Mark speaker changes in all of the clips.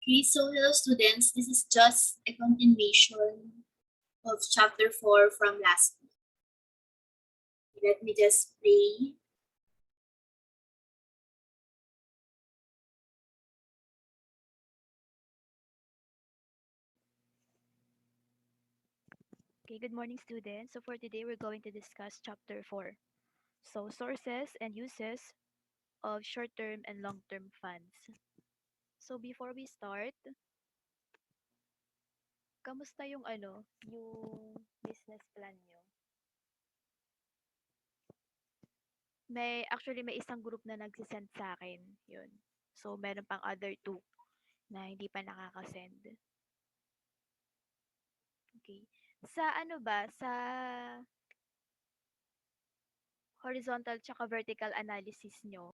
Speaker 1: Okay, so hello students, this is just a continuation of chapter 4 from last week. Let me just play.
Speaker 2: Okay, good morning, students. So for today, we're going to discuss chapter 4. So sources and uses of short-term and long-term funds. So before we start, kamusta yung yung business plan nyo? May isang group na nagsisend sa akin, yun. So meron pang other two na hindi pa nakakasend. Okay. Sa sa horizontal tsaka vertical analysis nyo,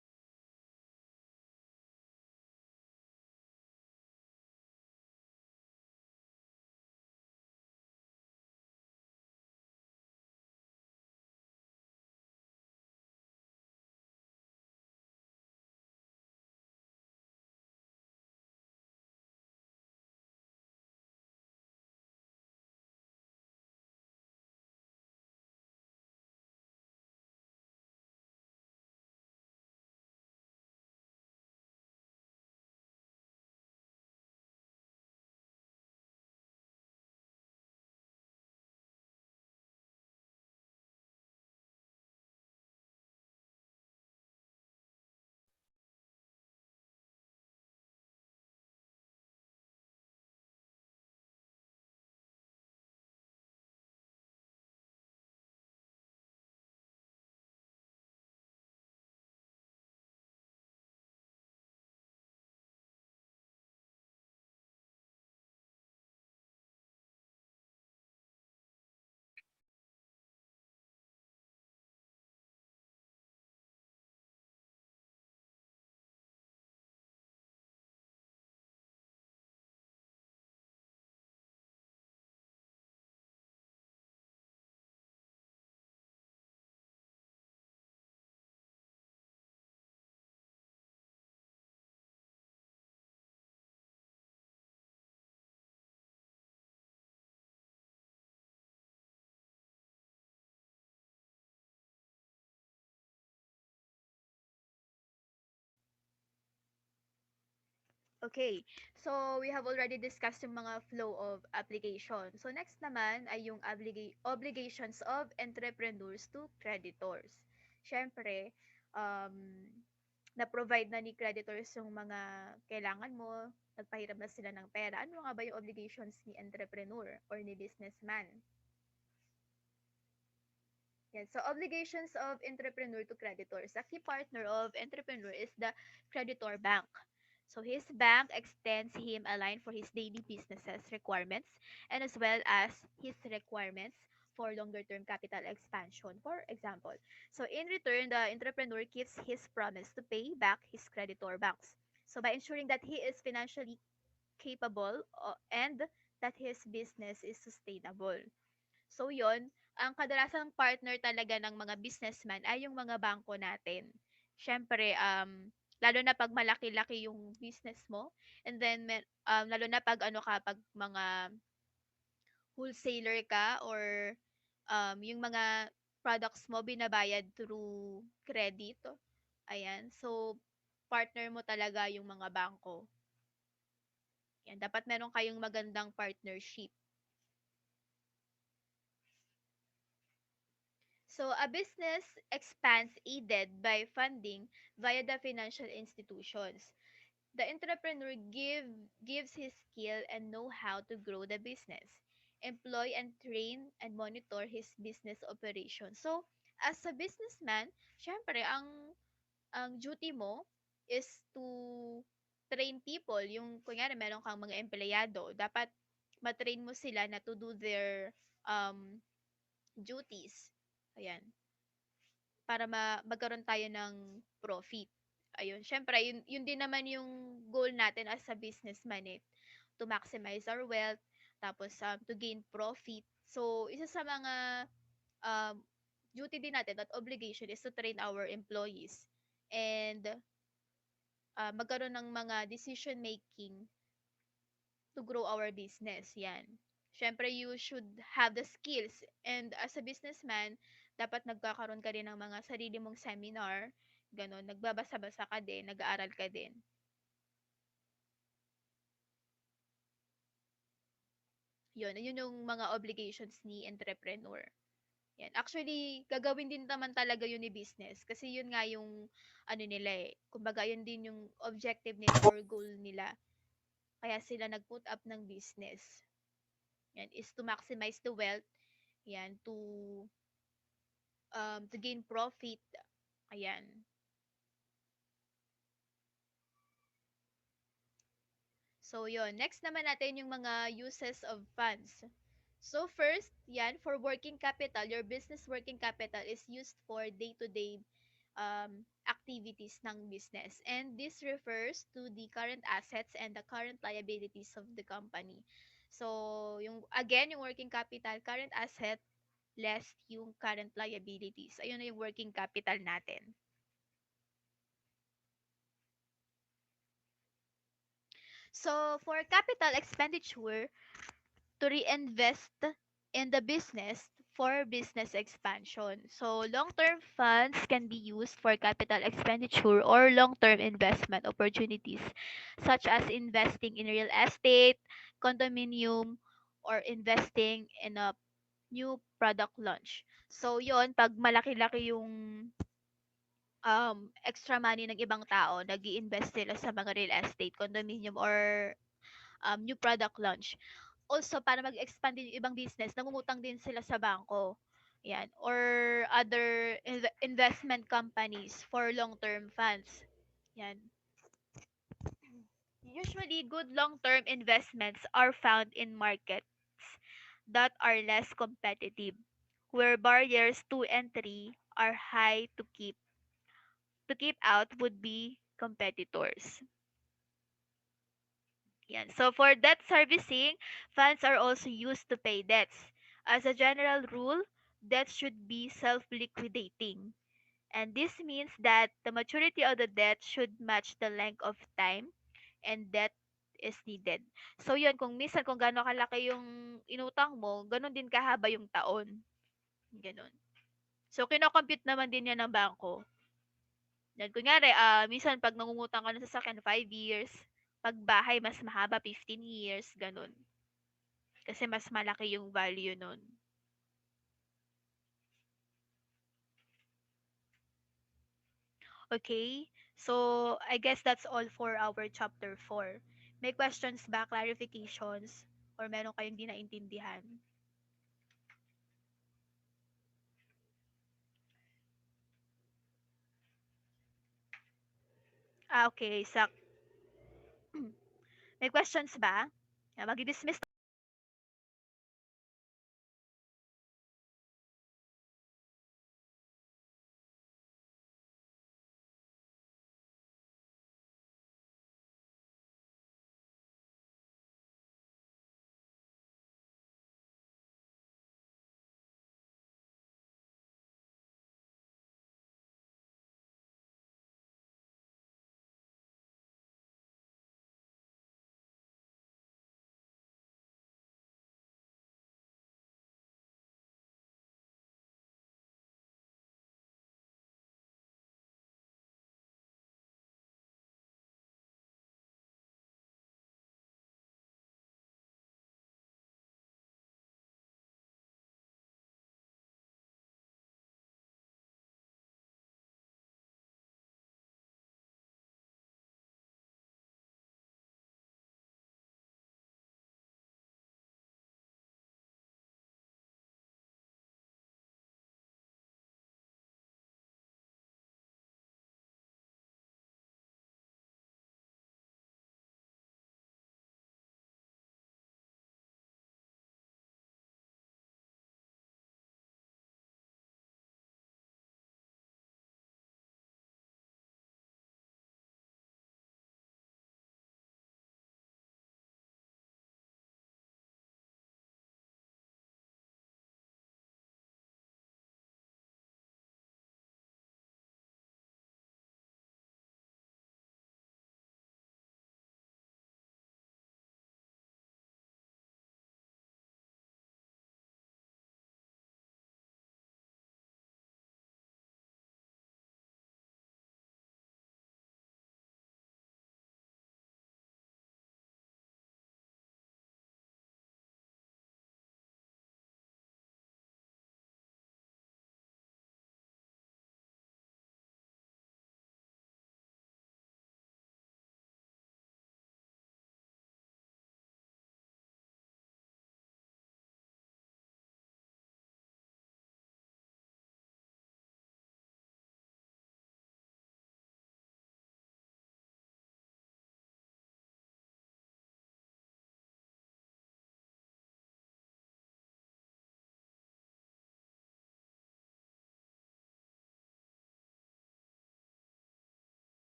Speaker 2: okay. So, we have already discussed yung mga flow of application. So, next naman ay yung obligations of entrepreneurs to creditors. Siyempre, um, na-provide na ni creditors yung mga kailangan mo, nagpahiram na sila ng pera. Ano nga ba yung obligations ni entrepreneur or ni businessman? Yan. So, obligations of entrepreneur to creditors. A key partner of entrepreneur is the creditor bank. So, his bank extends him a line for his daily businesses requirements and as well as his requirements for longer term capital expansion, for example. So, in return, the entrepreneur keeps his promise to pay back his creditor banks. So, by ensuring that he is financially capable and that his business is sustainable. So yon, ang kadalasang partner talaga ng mga businessman ay yung mga bangko natin. Siyempre, lalo na pag malaki-laki yung business mo, and then lalo na pag pag mga wholesaler ka or yung mga products mo binabayad through credit. Ayan. So, partner mo talaga yung mga bangko. Yan. Dapat meron kayong magandang partnership. So, a business expands aided by funding via the financial institutions. The entrepreneur gives his skill and know-how to grow the business, employ and train and monitor his business operations. So, as a businessman, syempre, ang duty mo is to train people. Yung, kunyari, meron kang mga empleyado, dapat matrain mo sila na to do their duties. Ayan, para magkaroon tayo ng profit. Ayun, syempre yun din naman yung goal natin as a businessman, to maximize our wealth, tapos to gain profit. So, isa sa mga um, duty din natin at obligation is to train our employees and magkaroon ng mga decision making to grow our business. Yan. Syempre, you should have the skills. And as a businessman, dapat nagkakaroon ka din ng mga sarili mong seminar. Ganon. Nagbabasa-basa ka din. Nag-aaral ka din. Yun yung mga obligations ni entrepreneur. Yan. Actually, gagawin din naman talaga yun ni business. Kasi yun nga yung, ano nila eh. Kumbaga, yun din yung objective nila or goal nila. Kaya sila nag-put up ng business. Yan, is to maximize the wealth. Yan, to gain profit. Ayan. So, yun. Next naman natin yung mga uses of funds. So, first, yan, for working capital, your business working capital is used for day-to-day activities ng business. And this refers to the current assets and the current liabilities of the company. So, yung working capital, current asset, less yung current liabilities. Ayun na yung working capital natin. So, for capital expenditure, to reinvest in the business for business expansion. So, long-term funds can be used for capital expenditure or long-term investment opportunities, such as investing in real estate, condominium, or investing in a new product launch. So, yon pag malaki-laki yung extra money ng ibang tao, nag invest sila sa mga real estate, condominium, or new product launch. Also, para mag-expand din yung ibang business, nangungutang din sila sa bangko. Yan. Or other investment companies for long-term funds. Yan. Usually, good long-term investments are found in markets that are less competitive, where barriers to entry are high to keep out would be competitors. Yan. So for debt servicing, funds are also used to pay debts. As a general rule, debts should be self-liquidating. And this means that the maturity of the debt should match the length of time and debt is needed. So yun, kung minsan kung gaano kalaki yung inutang mo, ganun din kahaba yung taon. Ganun. So kino-compute naman din yan ng bangko. Yan, kunyari, minsan pag nangungutang ka ng sasakyan, 5 years. Pag bahay, mas mahaba, 15 years, ganun. Kasi mas malaki yung value nun. Okay? So, I guess that's all for our chapter 4. May questions ba, clarifications, or meron kayong di naintindihan? Okay. May questions ba? Mag-dismiss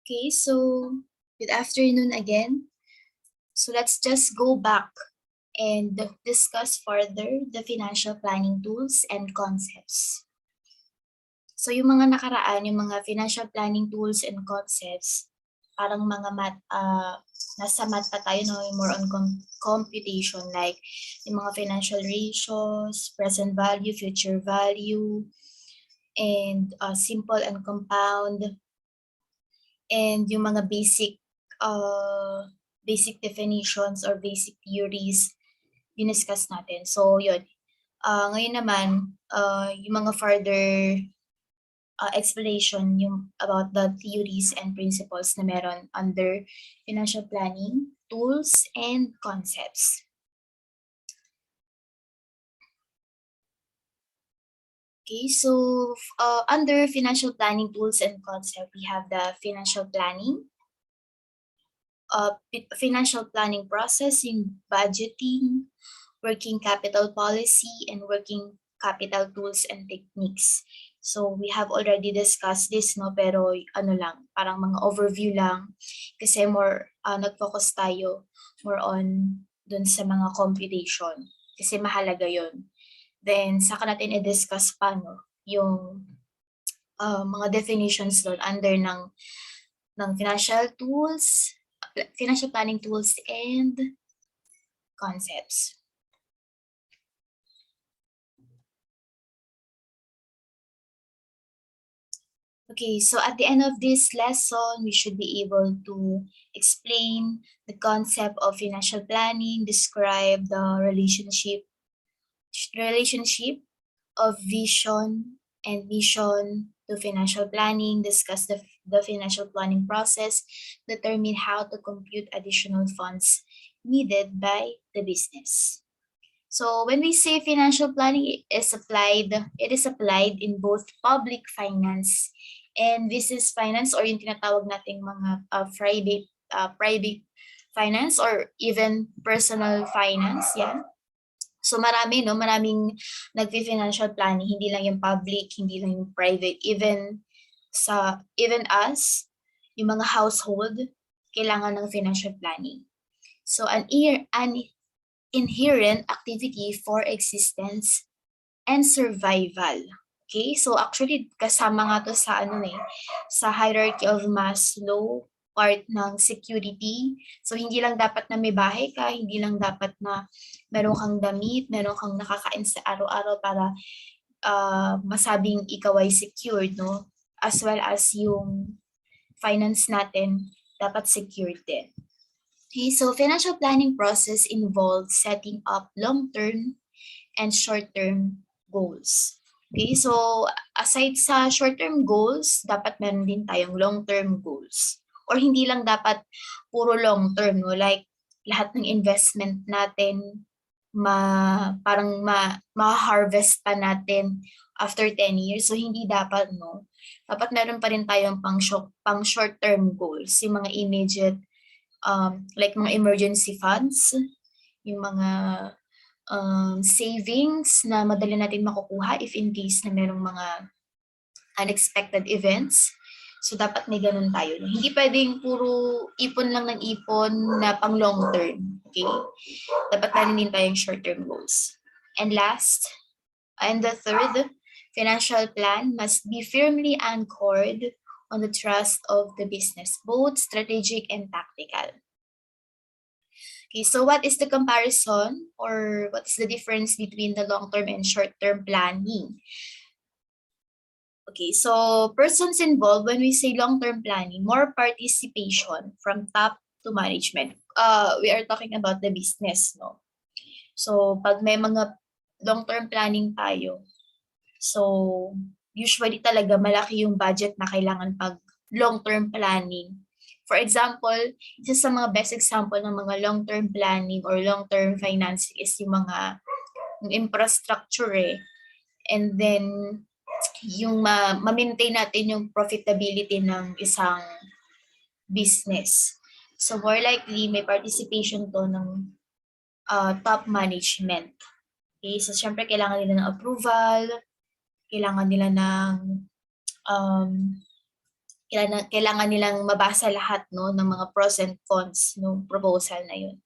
Speaker 1: Okay, so good afternoon again. So let's just go back and discuss further the financial planning tools and concepts. So yung mga nakaraan, yung mga financial planning tools and concepts, parang mga nasa math pa tayo, no? More on computation, like yung mga financial ratios, present value, future value, and simple and compound, and yung mga basic definitions or basic theories diniscuss natin. So yun. Ngayon naman, yung mga further explanation yung about the theories and principles na meron under financial planning, tools, and concepts. Okay, so under financial planning tools and concept, we have the financial planning process, yung budgeting, working capital policy, and working capital tools and techniques. So we have already discussed this, no, pero ano lang, parang mga overview lang kasi more nag-focus tayo more on dun sa mga computation kasi mahalaga yon. Then saka natin i-discuss pa, no, yung mga definitions doon under ng financial planning tools and concepts. Okay, so at the end of this lesson, we should be able to explain the concept of financial planning, describe the relationship of vision and mission to financial planning, discuss the financial planning process, determine how to compute additional funds needed by the business. So when we say financial planning, it is applied in both public finance and business finance, or yung tinatawag nating mga private finance or even personal finance, yeah. So maraming nagfi-financial planning, hindi lang yung public, hindi lang yung private, even us, yung mga household, kailangan ng financial planning. So an inherent activity for existence and survival. Okay? So actually kasama nga to sa sa hierarchy of Maslow, part ng security. So hindi lang dapat na may bahay ka, hindi lang dapat na meron kang damit, meron kang nakakain sa araw-araw para masabing ikaw ay secured, no? As well as yung finance natin dapat secured din. Okay, so financial planning process involves setting up long-term and short-term goals. Okay, so aside sa short-term goals, dapat meron din tayong long-term goals. Or hindi lang dapat puro long-term, no? Like lahat ng investment natin parang ma-harvest pa natin after 10 years. So hindi dapat, no? Dapat meron pa rin tayong pang short-term goals, yung mga immediate like mga emergency funds, yung mga savings na madali natin makukuha if in case na merong mga unexpected events. So dapat may ganun tayo. No? Hindi pwedeng puro ipon lang ng ipon na pang long term. Okay? Dapat meron din tayong short term goals. And last, and the third, financial plan must be firmly anchored on the trust of the business, both strategic and tactical. Okay, so what is the comparison or what is the difference between the long-term and short-term planning? Okay, so persons involved, when we say long-term planning, more participation from top to management. We are talking about the business, no? So pag may mga long-term planning tayo, so usually talaga malaki yung budget na kailangan pag long-term planning. For example, isa sa mga best example ng mga long-term planning or long-term financing is yung mga infrastructure and then yung ma-maintain natin yung profitability ng isang business. So more likely, may participation to ng top management. Okay, so syempre kailangan nila ng approval, kailangan nila ng kailangan nilang mabasa lahat, no, ng mga pros and cons ng proposal na yun.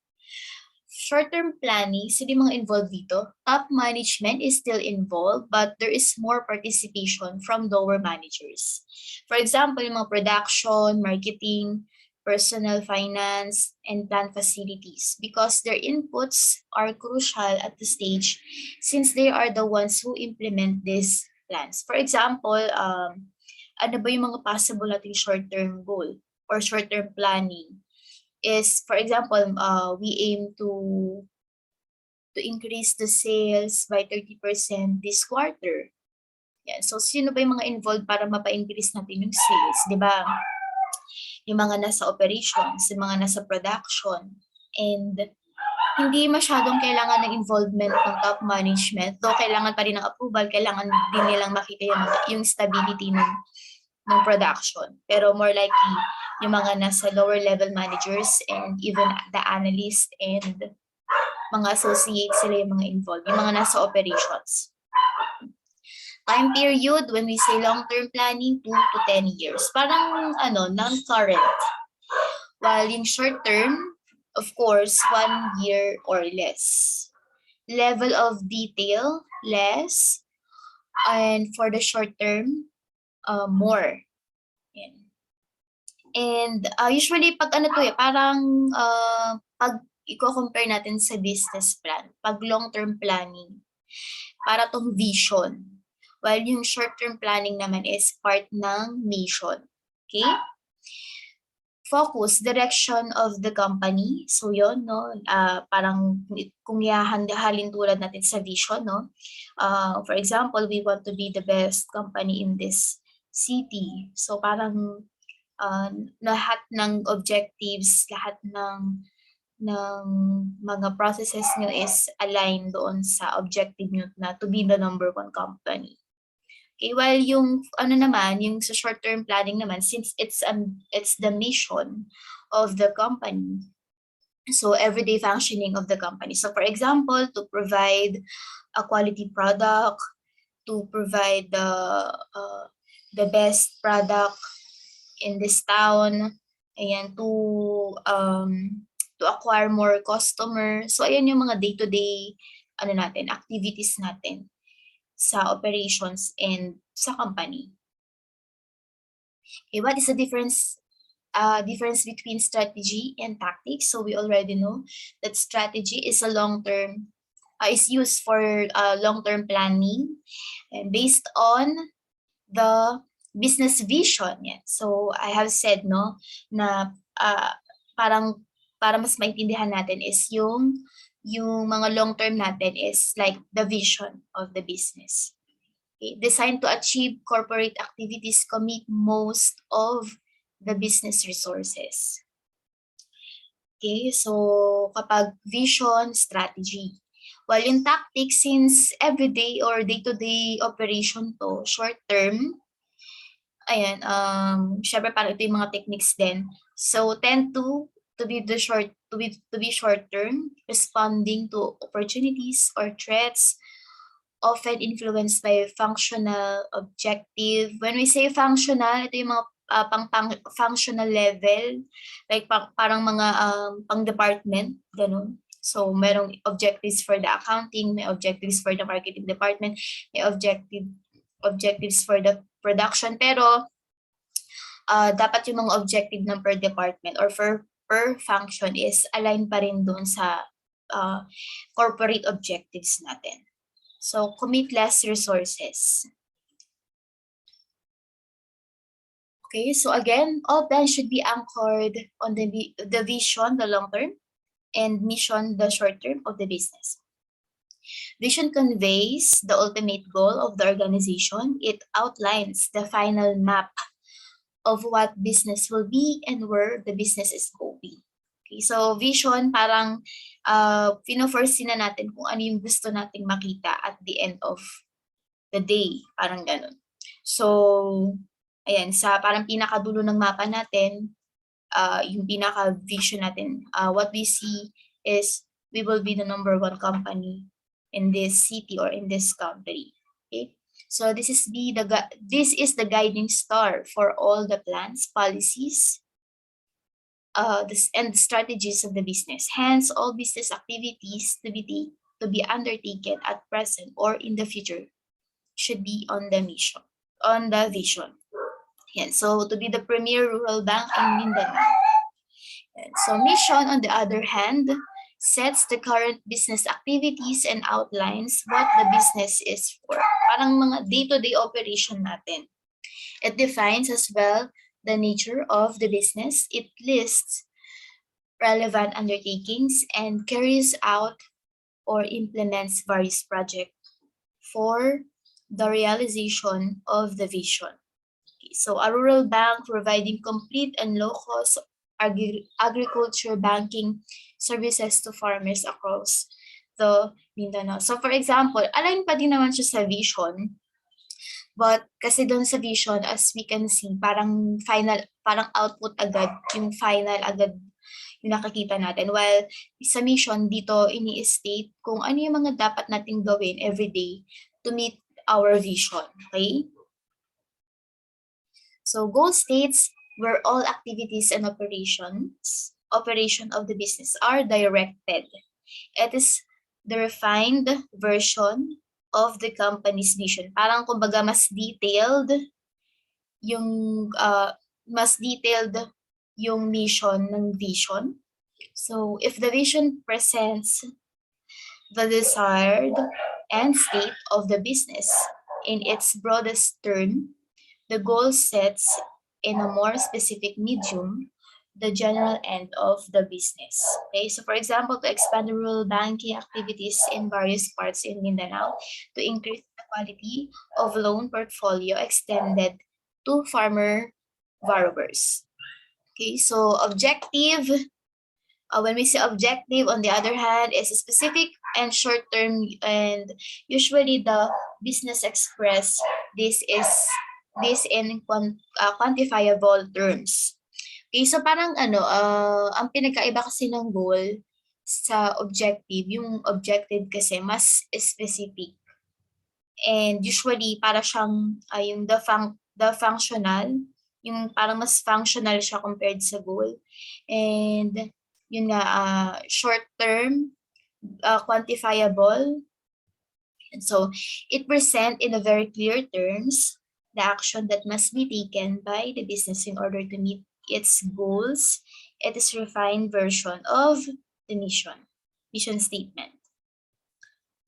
Speaker 1: Short-term planning, sino yung mga involved dito? Top management is still involved, but there is more participation from lower managers. For example, yung mga production, marketing, personal finance, and plant facilities, because their inputs are crucial at the stage since they are the ones who implement these plans. For example, ano ba yung mga possible nating short-term goal or short-term planning? Is, for example, we aim to increase the sales by 30% this quarter. Yan. So, sino ba yung mga involved para mapa-increase natin yung sales, di ba? Yung mga nasa operations, yung mga nasa production, and hindi masyadong kailangan ng involvement ng top management, though kailangan pa rin ng approval, kailangan din nilang makita yung stability ng production. Pero more likely, yung mga nasa lower level managers and even the analyst and mga associates, sila yung mga involved, yung mga nasa operations. Time period, when we say long-term planning, 2 to 10 years. Parang non-current. While yung short-term, of course, 1 year or less. Level of detail, less. And for the short-term, more. Yan. And usually pag parang pag i-compare natin sa business plan, pag long-term planning, para tong vision. While yung short-term planning naman is part ng mission. Okay? Focus, direction of the company. So yun, no? Parang kung ihahalin tulad natin sa vision, no? For example, we want to be the best company in this city. So parang lahat ng objectives, lahat ng mga processes nyo is aligned doon sa objective nyo na to be the number 1 company. Okay, while yung yung sa short-term planning naman, since it's the mission of the company, so everyday functioning of the company. So for example, to provide a quality product, to provide the best product in this town, ayan, to acquire more customers. So ayan yung mga day-to-day activities natin sa operations and sa company. Okay, what is the difference between strategy and tactics? So we already know that strategy is is used for long-term planning and based on the business vision. Yeah. So I have said na parang para mas maintindihan natin is yung mga long-term natin is like the vision of the business. Okay. Designed to achieve corporate activities, commit most of the business resources. Okay, so kapag vision, strategy. While yung tactics, since everyday or day-to-day operation to, short-term, ayan, syempre parang ito yung mga techniques din. So tend to be short term, responding to opportunities or threats, often influenced by functional objective. When we say functional, ito yung mga functional level, like parang mga pang department, ganun. So merong objectives for the accounting, may objectives for the marketing department, may objectives for the production, pero dapat yung mga objective ng per department or per function is aligned pa rin doon sa corporate objectives natin. So, commit less resources. Okay, so again, all plans should be anchored on the vision, the long term, and mission, the short term of the business. Vision conveys the ultimate goal of the organization. It outlines the final map of what business will be and where the business is going. Okay, so vision, parang pino-foresee na natin kung ano yung gusto nating makita at the end of the day, parang ganun. So, ayan, sa parang pinakadulo ng mapa natin, yung pinaka-vision natin, what we see is we will be the number 1 company in this city or in this country. Okay? So this is the guiding star for all the plans, policies, and strategies of the business. Hence, all business activities to be undertaken at present or in the future should be on the vision. Yan. So to be the premier rural bank in Mindanao. And so mission, on the other hand, sets the current business activities and outlines what the business is for. Parang mga day-to-day operation natin. It defines as well the nature of the business. It lists relevant undertakings and carries out or implements various projects for the realization of the vision. Okay, so a rural bank providing complete and low-cost agriculture banking services to farmers across the Mindanao. So for example, align pa din naman siya sa vision, but kasi doon sa vision, as we can see, parang output agad, yung final agad yung nakikita natin. While sa mission, dito ini-state kung ano yung mga dapat nating gawin everyday to meet our vision. Okay? So goal states where all activities and operation of the business are directed. It is the refined version of the company's vision. Parang kumbaga mas detailed yung mission ng vision. So if the vision presents the desired end state of the business in its broadest term, the goal sets in a more specific medium the general end of the business. Okay, so for example, to expand the rural banking activities in various parts in Mindanao, to increase the quality of loan portfolio extended to farmer borrowers. Okay, so objective, when we say objective, on the other hand, is specific and short-term, and usually the business express this in quantifiable terms. Okay, so parang ang pinagkaiba kasi ng goal sa objective, yung objective kasi mas specific. And usually para siyang yung the functional, yung parang mas functional siya compared sa goal. And yun nga, short term, quantifiable. And so it present in a very clear terms the action that must be taken by the business in order to meet its goals. It is refined version of the mission statement.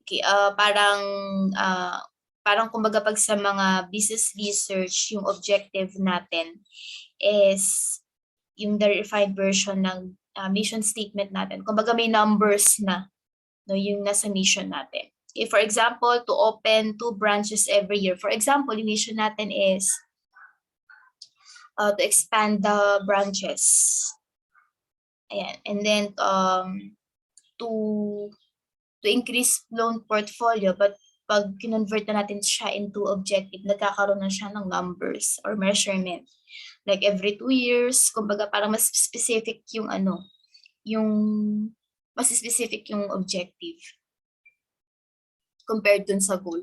Speaker 1: Okay, parang kumbaga pag sa mga business research, yung objective natin is yung the refined version ng mission statement natin. Kumbaga may numbers na, no, yung nasa mission natin. Okay, for example, to open 2 branches every year. For example, yung mission natin is to expand the branches. Ayan. And then to increase loan portfolio, but pag kinonvert na natin siya into objective, nagkakaroon na siya ng numbers or measurement. Like every 2 years, kumbaga parang mas specific yung mas specific yung objective compared dun sa goal.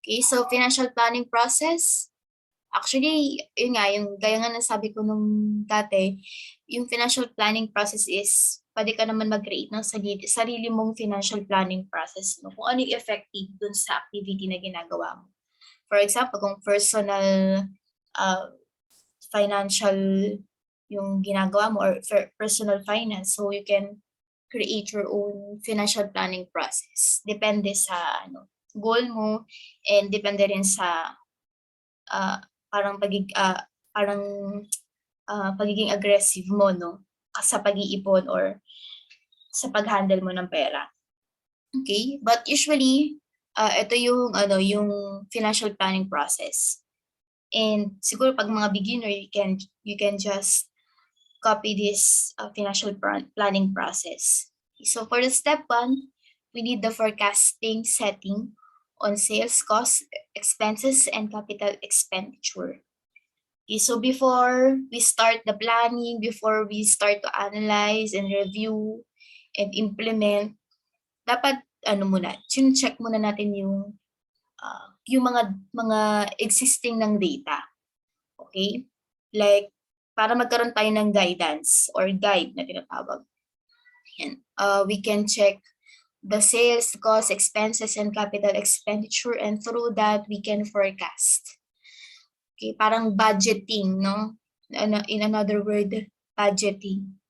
Speaker 1: Okay, so financial planning process. Actually, yun nga, yung gaya nga nasabi ko nung dati, yung financial planning process is, pwede ka naman mag-create ng sarili mong financial planning process, no? Kung ano yung effective dun sa activity na ginagawa mo. For example, kung personal financial yung ginagawa mo or personal finance, so you can create your own financial planning process. Depende sa goal mo, and depende rin sa pagiging aggressive mo, no, sa pag-iipon or sa pag-handle mo ng pera. Okay, but usually ito yung financial planning process. And siguro pag mga beginner, you can just copy this financial planning process. So for the step 1, we need the forecasting setting on sales costs, expenses, and capital expenditure. Okay, so before we start the planning, before we start to analyze and review and implement, dapat check muna natin yung mga existing ng data. Okay? Like, para magkaroon tayo ng guidance or guide na tinatawag. Yan. We can check the sales, cost, expenses, and capital expenditure, and through that, we can forecast. Okay, parang budgeting, no? In another word, budgeting.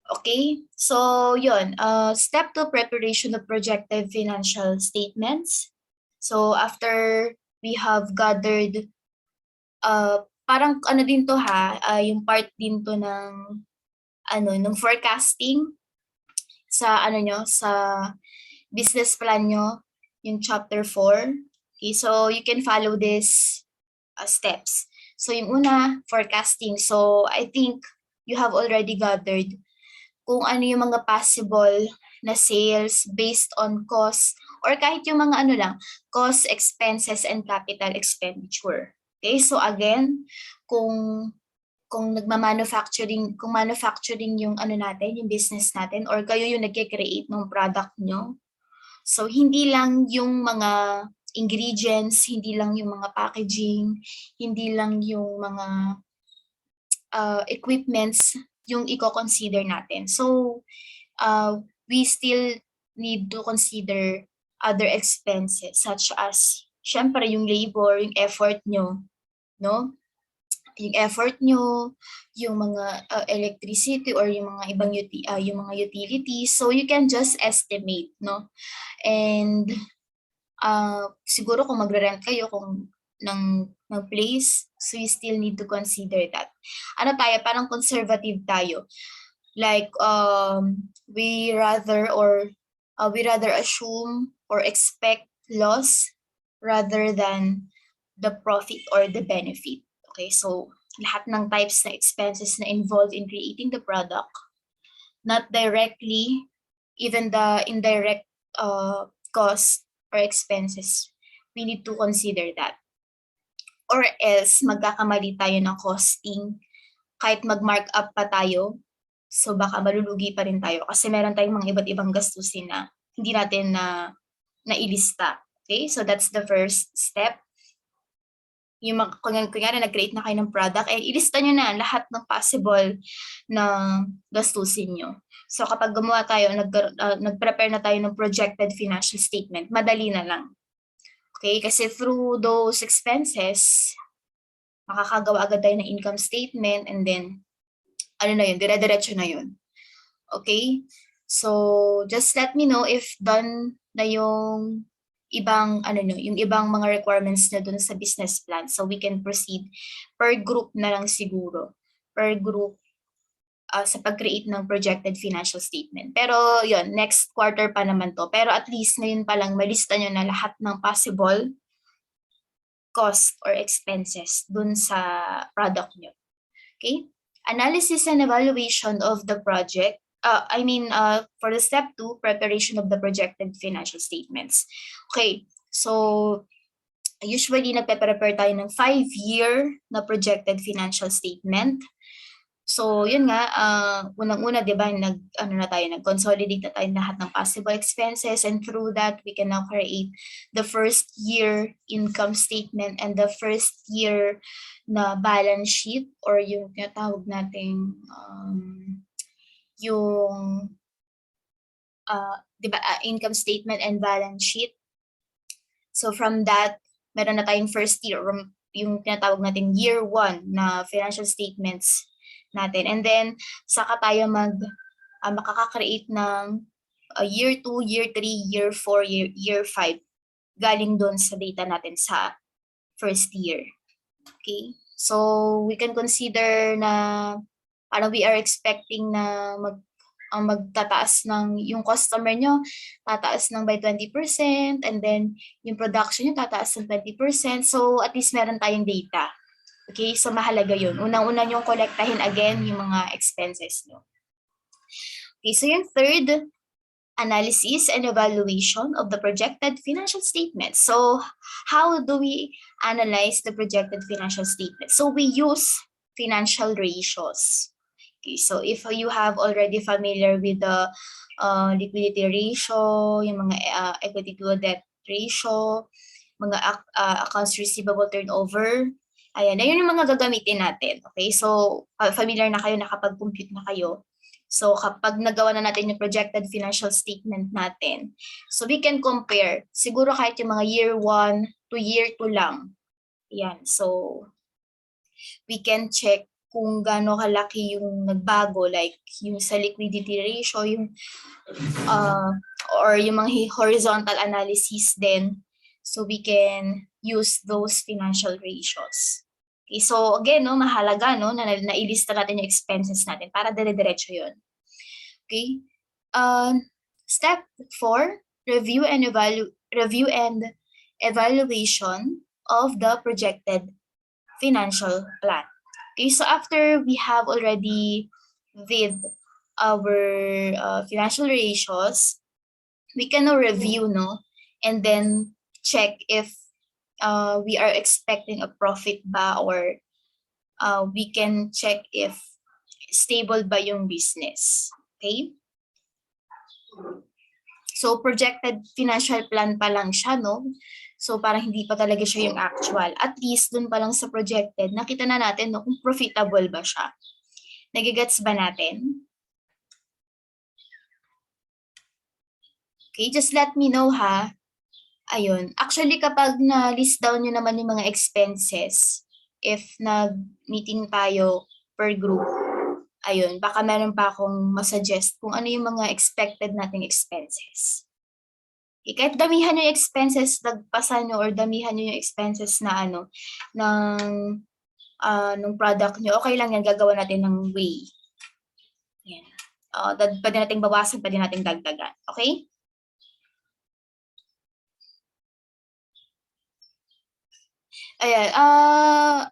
Speaker 1: Okay, so yun. Step 2, preparation of projected financial statements. So after we have gathered, parang ano din to yung part din to ng forecasting sa sa business plan nyo, yung chapter 4. Okay, so you can follow this steps. So yung una, forecasting. So I think you have already gathered kung ano yung mga possible na sales based on cost or kahit yung mga cost, expenses, and capital expenditure. Okay, so again, kung manufacturing yung natin, yung business natin, or kayo yung nagke-create ng product nyo, so hindi lang yung mga ingredients, hindi lang yung mga packaging, hindi lang yung mga equipments yung i-consider natin. So, we still need to consider other expenses such as, syempre, yung labor, yung effort nyo, no? Yung effort nyo, yung mga electricity or yung mga ibang yung mga utilities. So, you can just estimate, no? And siguro kung magre-rent kayo ng place, so you still need to consider that. Parang conservative tayo. Like, we rather assume or expect loss rather than the profit or the benefit. Okay, so lahat ng types na expenses na involved in creating the product, not directly, even the indirect cost or expenses, we need to consider that. Or else, magkakamali tayo ng costing. Kahit mag-mark up pa tayo, so baka malulugi pa rin tayo kasi meron tayong mga iba't ibang gastusin na hindi natin nailista. Okay, so that's the first step. Yung kunyari nag-create na kayo ng product, ilista nyo na lahat ng possible na gastusin nyo. So kapag gumawa tayo, nag-prepare na tayo ng projected financial statement, madali na lang. Okay, kasi through those expenses, makakagawa agad tayo ng income statement, and then, dire-diretso na yun. Okay, so just let me know if done na yung ibang yung ibang mga requirements na dun sa business plan, so we can proceed per group na lang siguro, per group sa pag-create ng projected financial statement. Pero yon, next quarter pa naman to, pero at least ngayon pa lang malista nyo na lahat ng possible cost or expenses dun sa product nyo. Okay, analysis and evaluation of the project. For the step 2, preparation of the projected financial statements. Okay, so usually nagpe-prepare tayo ng 5-year na projected financial statement. So yun nga, unang-una, di ba, nag-consolidate na tayo lahat ng possible expenses, and through that, we can now create the first year income statement and the first year na balance sheet, or yung tinatawag nating yung income statement and balance sheet. So from that, meron na tayong first year, yung tinatawag nating year 1 na financial statements natin. And then saka tayo makaka-create ng year 2, year 3, year 4, year 5 galing doon sa data natin sa first year. Okay? So we can consider na parang we are expecting na magtataas ng yung customer nyo, tataas ng by 20%, and then yung production nyo tataas ng 20%. So at least meron tayong data. Okay, so mahalaga yun. Unang-una yung kolektahin again yung mga expenses nyo. Okay, so yung third, analysis and evaluation of the projected financial statement. So how do we analyze the projected financial statement? So we use financial ratios. Okay, so if you have already familiar with the liquidity ratio, yung mga equity to debt ratio, mga accounts receivable turnover, ayan, ayun yung mga gagamitin natin. Okay, so familiar na kayo, nakapag-compute na kayo. So kapag nagawa na natin yung projected financial statement natin, so we can compare, siguro kahit yung mga year 1 to year 2 lang. Yan, so we can check kung gaano kalaki yung nagbago, like yung sa liquidity ratio, yung or yung mga horizontal analysis din. So we can use those financial ratios. Okay, so again, no, mahalaga no, na nailista natin yung expenses natin para dire-diretso yun. Okay? Step 4, review and evaluation of the projected financial plan. Okay, so after we have already with our financial ratios, we can now review, no, and then check if we are expecting a profit ba, or we can check if stable ba yung business. Okay? So projected financial plan pa lang siya, no? So parang hindi pa talaga siya yung actual. At least dun pa lang sa projected, nakita na natin, no, kung profitable ba siya. Nagigets ba natin? Okay, just let me know ha. Ayun. Actually, kapag na-list down nyo naman yung mga expenses, if nag-meeting tayo per group, ayun, baka meron pa akong masuggest kung ano yung mga expected nating expenses. Okay, kahit damihan nyo yung expenses, dagpasan nyo or damihan nyo yung expenses na ano, ng product nyo, okay lang yan, gagawa natin ng way. Yan. Pwede nating bawasan, pwede nating dagdagan. Okay? Ayan,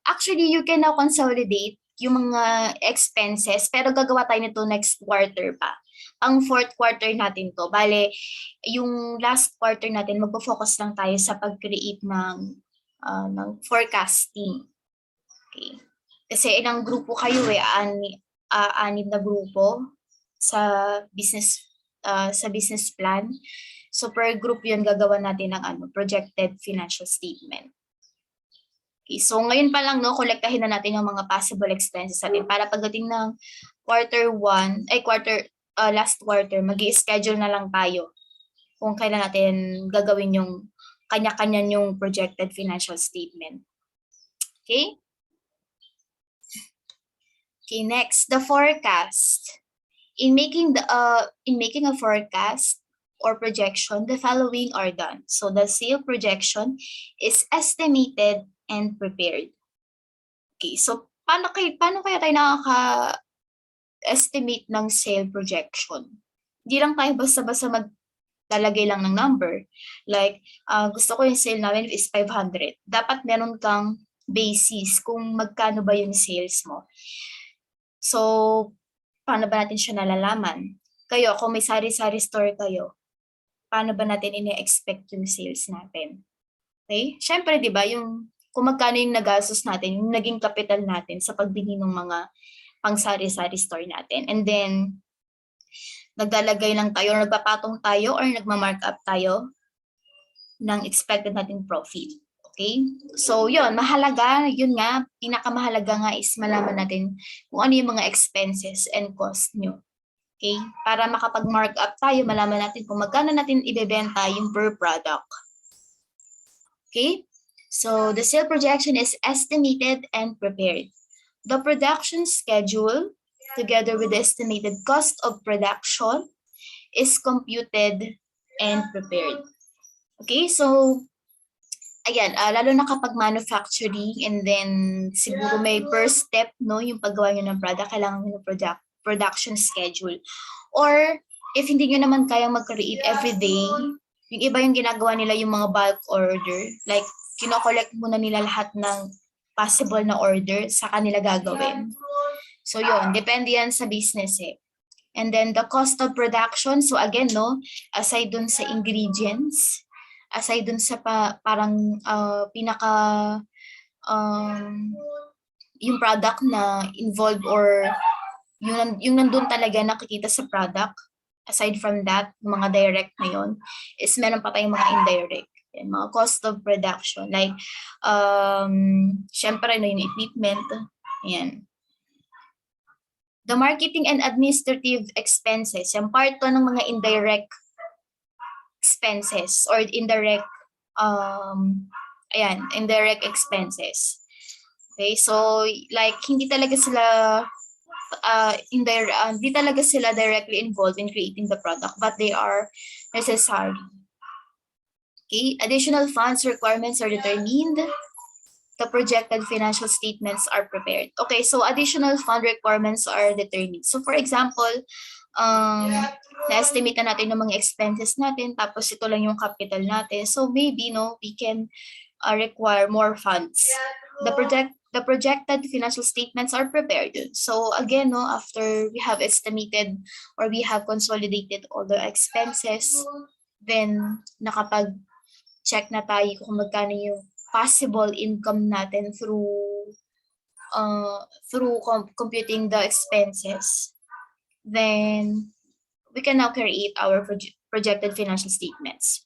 Speaker 1: actually, you can now consolidate yung mga expenses, pero gagawa tayo nito next quarter pa. Ang fourth quarter natin to. Bale, yung last quarter natin, magpo-focus lang tayo sa pag-create ng forecasting. Okay. Kasi ilang grupo kayo anim na grupo sa business plan. So per group yun, gagawa natin ng projected financial statement. Okay, so ngayon pa lang, no, kolektahin na natin yung mga possible expenses natin para pagdating ng last quarter, mag-i-schedule na lang tayo kung kailan natin gagawin yung kanya-kanya yung projected financial statement. Okay? Okay, next, the forecast. In making a forecast or projection, the following are done. So the sale projection is estimated and prepared. Okay, so paano kaya tayo nakaka-estimate ng sale projection? Hindi lang tayo basta-basta maglalagay lang ng number. Like, gusto ko yung sale namin is 500. Dapat meron kang basis kung magkano ba yung sales mo. So, paano ba natin siya nalalaman? Kayo, kung may sari-sari store kayo, paano ba natin ine-expect yung sales natin? Okay? Siyempre, di ba, kung magkano yung nagastos natin, yung naging capital natin sa pagbili ng mga pang sari-sari store natin. And then, naglalagay lang tayo, or nagpapatong tayo, or nagmamark up tayo ng expected nating profit. Okay? So, yun, mahalaga, yun nga, pinakamahalaga nga is malaman natin kung ano yung mga expenses and cost nyo. Okay? Para makapag-mark up tayo, malaman natin kung magkano natin ibebenta yung per product. Okay? So, the sale projection is estimated and prepared. The production schedule, together with the estimated cost of production, is computed and prepared. Okay? So, ayan, lalo na kapag manufacturing, and then siguro may per step, no, yung paggawa nyo ng product, kailangan nyo ng production schedule. Or, if hindi nyo naman kayang mag-create everyday, yung iba yung ginagawa nila yung mga bulk order, like, kino-collect muna nila lahat ng possible na order sa kanila gagawin. So yun, depende yan sa business eh. And then the cost of production, so again, no, aside dun sa ingredients, aside dun sa parang yung product na involved or yung nandun talaga nakikita sa product. Aside from that, mga direct na yun, is meron pa tayong mga indirect. Yan, mga cost of production. Like, syempre, no, yung equipment. Yan. The marketing and administrative expenses. Yung part to ng mga indirect expenses or indirect, indirect expenses. Okay, so like hindi talaga sila hindi talaga sila directly involved in creating the product, but they are necessary. Okay, additional funds requirements are determined. The projected financial statements are prepared. Okay, so additional fund requirements are determined. So for example, na-estimate na natin yung mga expenses natin, tapos ito lang yung capital natin. So maybe, no, we can require more funds. The projected financial statements are prepared. So again, no, after we have estimated or we have consolidated all the expenses, then nakapag-check na tayo kung magkano yung possible income natin through computing the expenses. Then we can now create our projected financial statements.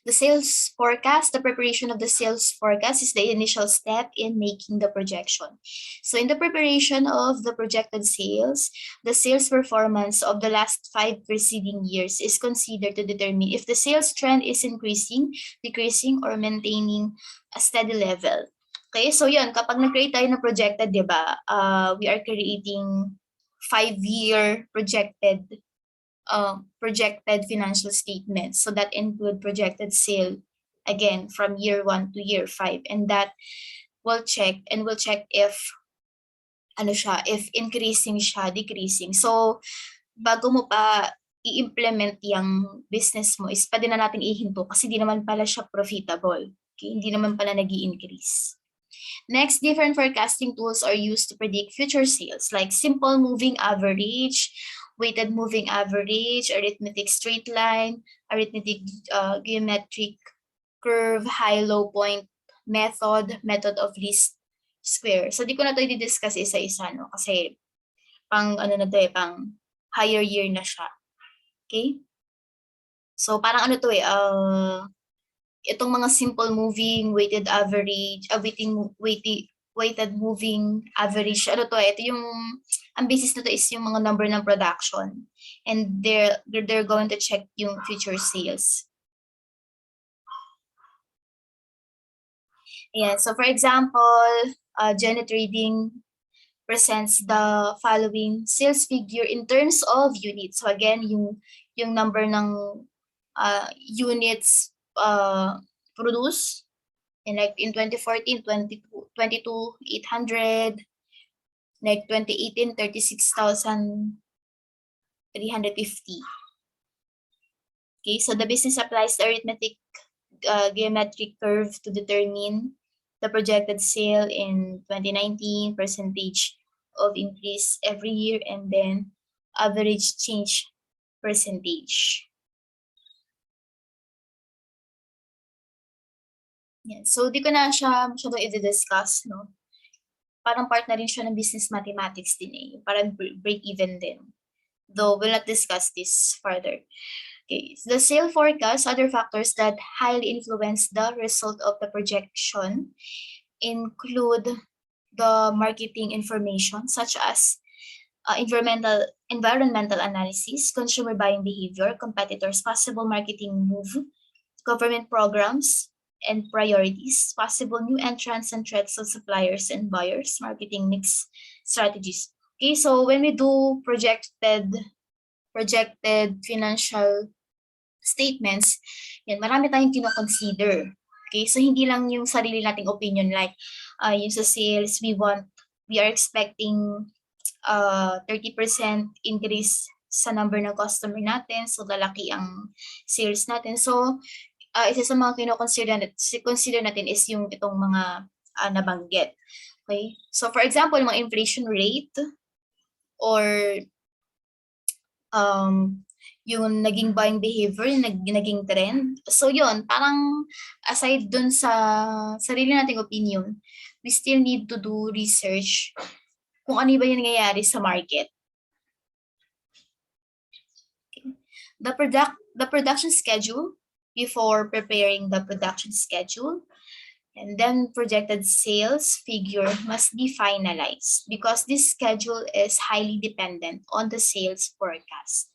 Speaker 1: The sales forecast, the preparation of the sales forecast is the initial step in making the projection. So in the preparation of the projected sales, the sales performance of the last 5 preceding years is considered to determine if the sales trend is increasing, decreasing, or maintaining a steady level. Okay, so yun, kapag nag-create tayo ng projected, di ba, we are creating 5-year projected financial statements. So that include projected sale, again, from year 1 to year 5. And that will check if if increasing siya, decreasing. So bago mo pa i-implement yung business mo, is pwede na natin ihinto kasi di naman pala siya profitable. Okay? Hindi naman pala nag-i-increase. Next, different forecasting tools are used to predict future sales, like simple moving average, weighted moving average, arithmetic straight line, arithmetic geometric curve, high-low point method of least square. So di ko na ito i-discuss isa-isa, no? Kasi pang pang higher year na siya. Okay? So parang itong mga simple moving, weighted average, weighted moving average, ito yung, ang basis nito is yung mga number ng production. And they're going to check yung future sales. Yeah, so for example, Janet Trading presents the following sales figure in terms of units. So again, yung number ng units produced in like in 2014, 22,800, like 2018, 36,350. Okay, so the business applies the arithmetic geometric curve to determine the projected sale in 2019, percentage of increase every year, and then average change percentage. Yan. So, di ko na siya masyado i-discuss, no? Parang part na rin siya ng business mathematics din eh. Parang break-even din. Though, we'll not discuss this further. Okay. The sale forecast, other factors that highly influence the result of the projection include the marketing information such as environmental analysis, consumer buying behavior, competitors' possible marketing move, government programs and priorities, possible new entrants and threats of suppliers and buyers, marketing mix strategies. Okay, so when we do projected financial statements, yan, marami tayong kino-consider. Okay, so hindi lang yung sarili nating opinion, like yung sa sales, we are expecting 30% increase sa number ng customer natin, so lalaki ang sales natin. So isa sa mga consider natin is yung itong mga nabanggit. Okay? So for example, mga inflation rate or yung naging buying behavior, yung naging trend. So yun, parang aside dun sa sarili nating opinion, we still need to do research kung ano ba yung nangyayari sa market. The production schedule, before preparing the production schedule, and then projected sales figure must be finalized because this schedule is highly dependent on the sales forecast.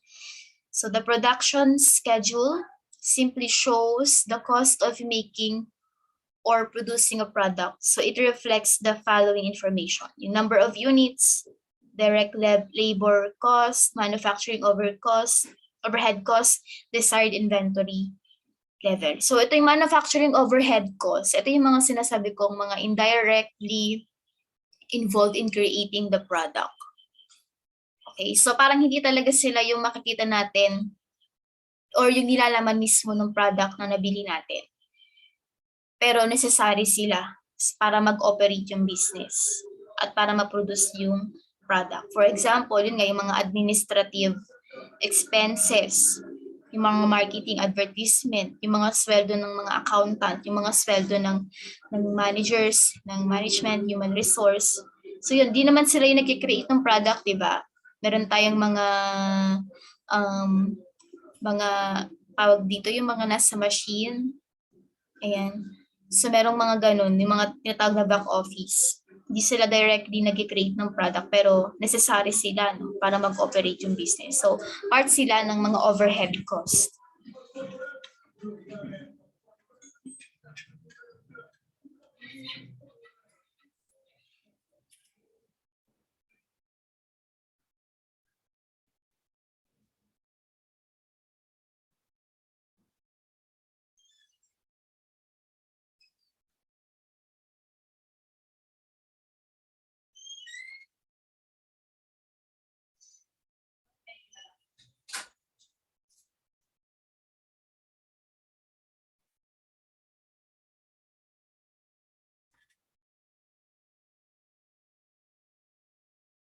Speaker 1: So the production schedule simply shows the cost of making or producing a product. So it reflects the following information: yung number of units, direct labor cost, manufacturing overhead cost, desired inventory level. So ito yung manufacturing overhead cost. Ito yung mga sinasabi kong mga indirectly involved in creating the product. Okay, so parang hindi talaga sila yung makikita natin or yung nilalaman mismo ng product na nabili natin. Pero necessary sila para mag-operate yung business at para ma-produce yung product. For example, yun nga yung mga administrative expenses, yung mga marketing advertisement, yung mga sweldo ng mga accountant, yung mga sweldo ng managers, ng management, human resource. So yun, di naman sila yung nag-create ng product, di ba? Meron tayong mga tawag dito, yung mga nasa machine. Ayan. So merong mga ganun, yung mga tinatawag na back office. Hindi sila directly nag-create ng product pero necessary sila, no, para mag-operate yung business. So part sila ng mga overhead cost.